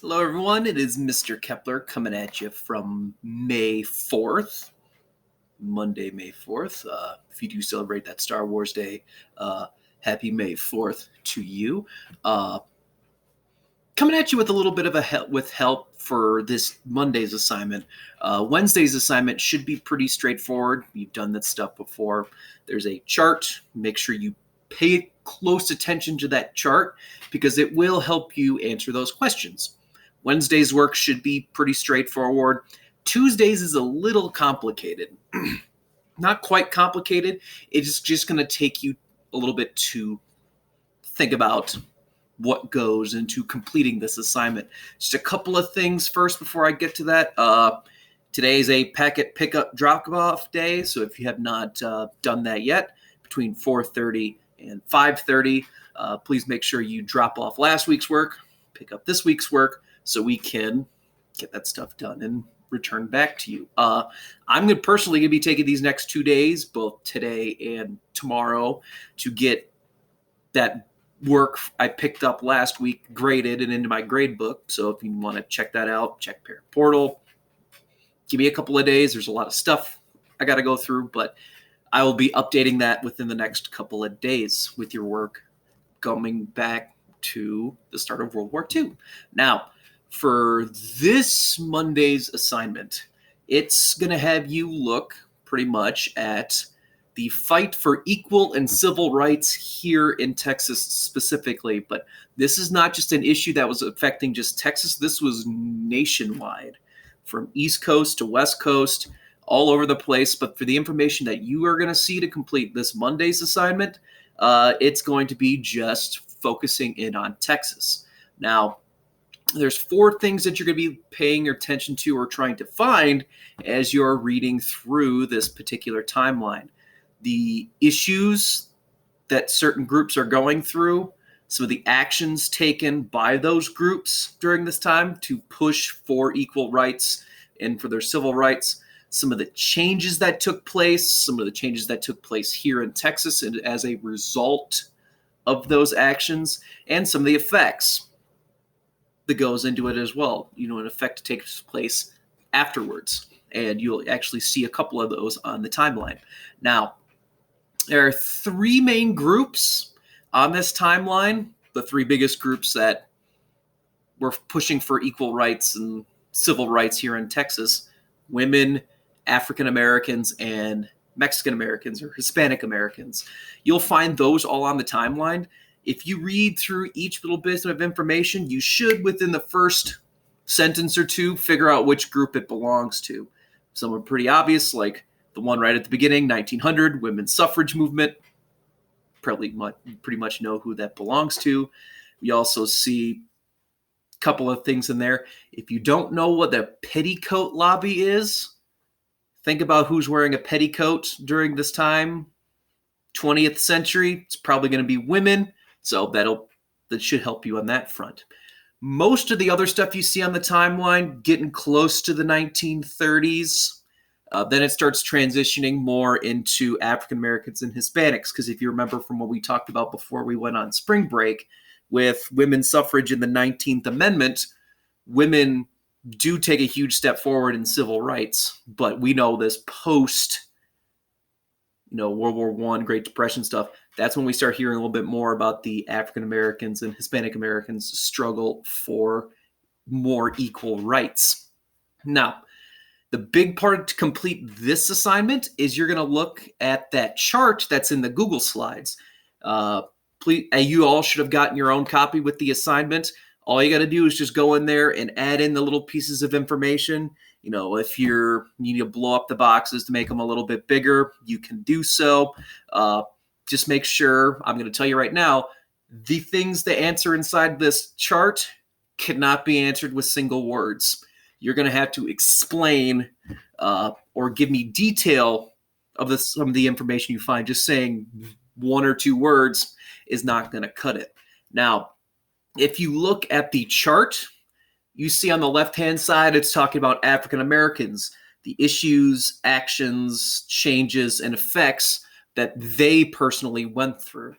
Hello, everyone. It is Mr. Kepler coming at you from May 4th, Monday, May 4th. If you do celebrate that Star Wars Day, happy May 4th to you. Coming at you with a little bit of help for this Monday's assignment. Wednesday's assignment should be pretty straightforward. You've done that stuff before. There's a chart. Make sure you pay close attention to that chart because it will help you answer those questions. Wednesday's work should be pretty straightforward. Tuesday's is a little complicated. Not quite complicated. It's just going to take you a little bit to think about what goes into completing this assignment. Just a couple of things first before I get to that. Today is a packet pickup drop-off day, so if you have not done that yet, between 4:30 and 5:30, please make sure you drop off last week's work, pick up this week's work, so we can get that stuff done and return back to you. I'm personally going to be taking these next 2 days, both today and tomorrow, to get that work I picked up last week graded and into my grade book. So if you want to check that out, check Parent Portal. Give me a couple of days. There's a lot of stuff I got to go through, but I will be updating that within the next couple of days with your work coming back to the start of World War II. Now, for this Monday's assignment, it's going to have you look pretty much at the fight for equal and civil rights here in Texas specifically. But this is not just an issue that was affecting just Texas. This was nationwide, from East Coast to West Coast, all over the place. But for the information that you are going to see to complete this Monday's assignment, it's going to be just focusing in on Texas. Now, there's 4 things that you're going to be paying your attention to or trying to find as you're reading through this particular timeline. The issues that certain groups are going through, some of the actions taken by those groups during this time to push for equal rights and for their civil rights, some of the changes that took place, some of the changes that took place here in Texas and as a result of those actions, and some of the effects that goes into it as well. An effect takes place afterwards, and you'll actually see a couple of those on the timeline. Now, there are 3 main groups on this timeline, the 3 biggest groups that were pushing for equal rights and civil rights here in Texas: women, African Americans, and Mexican Americans or Hispanic Americans. You'll find those all on the timeline. If you read through each little bit of information, you should, within the first sentence or 2, figure out which group it belongs to. Some are pretty obvious, like the one right at the beginning, 1900, women's suffrage movement. Pretty much know who that belongs to. We also see a couple of things in there. If you don't know what the petticoat lobby is, think about who's wearing a petticoat during this time. 20th century, it's probably going to be women. So that should help you on that front. Most of the other stuff you see on the timeline, getting close to the 1930s, then it starts transitioning more into African Americans and Hispanics. Because if you remember from what we talked about before we went on spring break, with women's suffrage in the 19th Amendment, women do take a huge step forward in civil rights. But we know this post World War I, Great Depression stuff, that's when we start hearing a little bit more about the African Americans and Hispanic Americans' struggle for more equal rights. Now, the big part to complete this assignment is you're going to look at that chart that's in the Google Slides. You all should have gotten your own copy with the assignment. All you got to do is just go in there and add in the little pieces of information. If you need to blow up the boxes to make them a little bit bigger, you can do so. Just make sure, I'm going to tell you right now, the things to answer inside this chart cannot be answered with single words. You're going to have to explain or give me detail of some of the information you find. Just saying 1 or 2 words is not going to cut it. Now, if you look at the chart, you see on the left-hand side, it's talking about African Americans, the issues, actions, changes, and effects that they personally went through.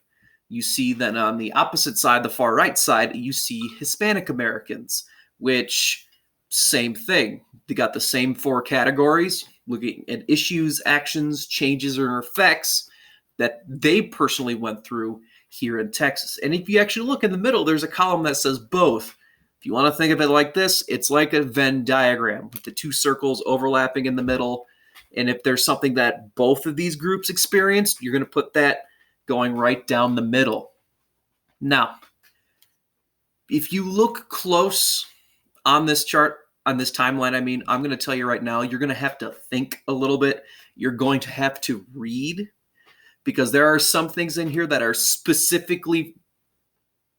You see that on the opposite side, the far right side, you see Hispanic Americans, which same thing. They got the same 4 categories, looking at issues, actions, changes, or effects that they personally went through here in Texas. And if you actually look in the middle, there's a column that says both. If you want to think of it like this, it's like a Venn diagram with the 2 circles overlapping in the middle. And if there's something that both of these groups experienced, you're going to put that going right down the middle. Now, if you look close on this chart, on this timeline, I'm going to tell you right now, you're going to have to think a little bit. You're going to have to read, because there are some things in here that are specifically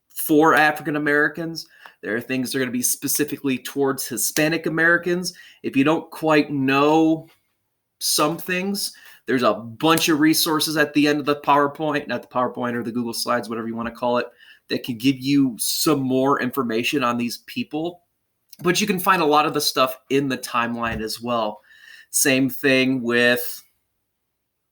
for African Americans. There are things that are going to be specifically towards Hispanic Americans. If you don't quite know some things, there's a bunch of resources at the end of the PowerPoint, not the PowerPoint or the Google Slides, whatever you want to call it, that can give you some more information on these people. But you can find a lot of the stuff in the timeline as well. Same thing with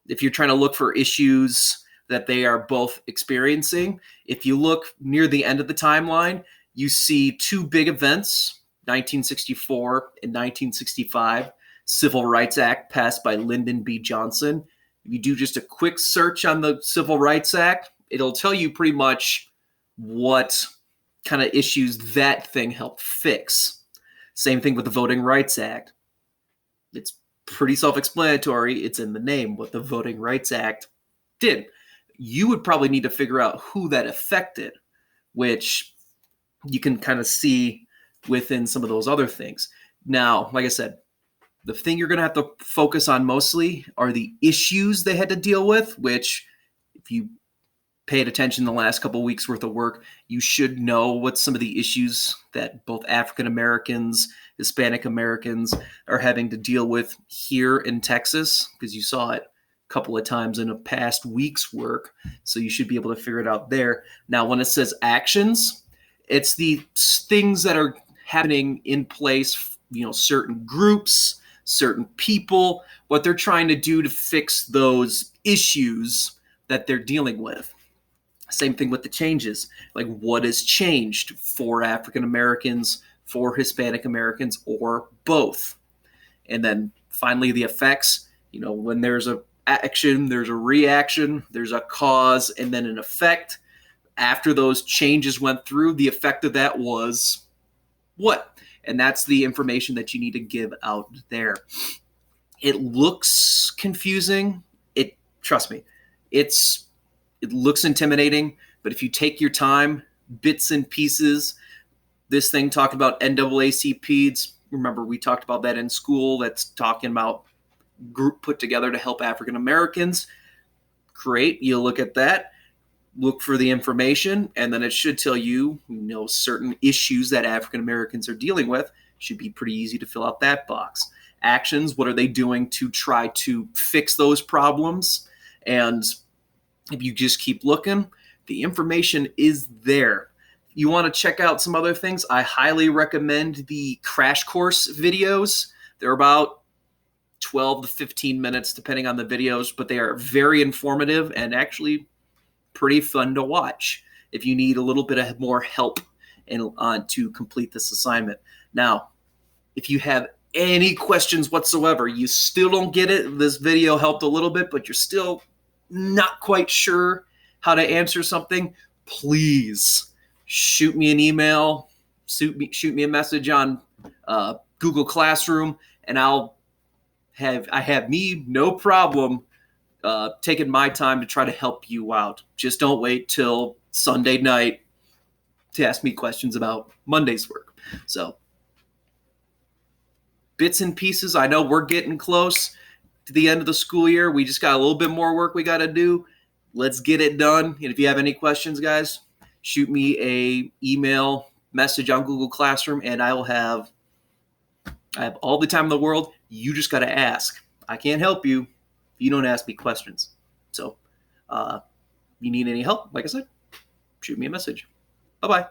if you're trying to look for issues that they are both experiencing. If you look near the end of the timeline, you see 2 big events, 1964 and 1965, Civil Rights Act passed by Lyndon B. Johnson. If you do just a quick search on the Civil Rights Act, it'll tell you pretty much what kind of issues that thing helped fix. Same thing with the Voting Rights Act. It's pretty self-explanatory. It's in the name what the Voting Rights Act did. You would probably need to figure out who that affected, which you can kind of see within some of those other things. Now, like I said, the thing you're going to have to focus on mostly are the issues they had to deal with, which if you paid attention the last couple of weeks worth of work, you should know what some of the issues that both African Americans, Hispanic Americans are having to deal with here in Texas, because you saw it a couple of times in a past week's work. So you should be able to figure it out there. Now, when it says actions, it's the things that are happening in place, certain groups, certain people, what they're trying to do to fix those issues that they're dealing with. Same thing with the changes, like what has changed for African Americans, for Hispanic Americans, or both. And then finally, the effects, when there's an action, there's a reaction, there's a cause, and then an effect. After those changes went through, the effect of that was what? And that's the information that you need to give out there. It looks confusing. Trust me, it looks intimidating, but if you take your time, bits and pieces, this thing talked about NAACPs. Remember, we talked about that in school. That's talking about group put together to help African Americans. Great. You look at that, look for the information, and then it should tell you, certain issues that African Americans are dealing with. Should be pretty easy to fill out that box. Actions, what are they doing to try to fix those problems? And if you just keep looking, the information is there. You want to check out some other things, I highly recommend the crash course videos. They're about 12 to 15 minutes, depending on the videos, but they are very informative and actually pretty fun to watch if you need a little bit of more help to complete this assignment. Now, if you have any questions whatsoever, you still don't get it, this video helped a little bit, but you're still not quite sure how to answer something, please shoot me an email, shoot me a message on Google Classroom, and I have no problem taking my time to try to help you out. Just don't wait till Sunday night to ask me questions about Monday's work. So, bits and pieces. I know we're getting close to the end of the school year. We just got a little bit more work we got to do. Let's get it done. And if you have any questions, guys, shoot me a email message on Google Classroom, and I have all the time in the world. You just got to ask. I can't help you if you don't ask me questions. So, you need any help, like I said, shoot me a message. Bye-bye.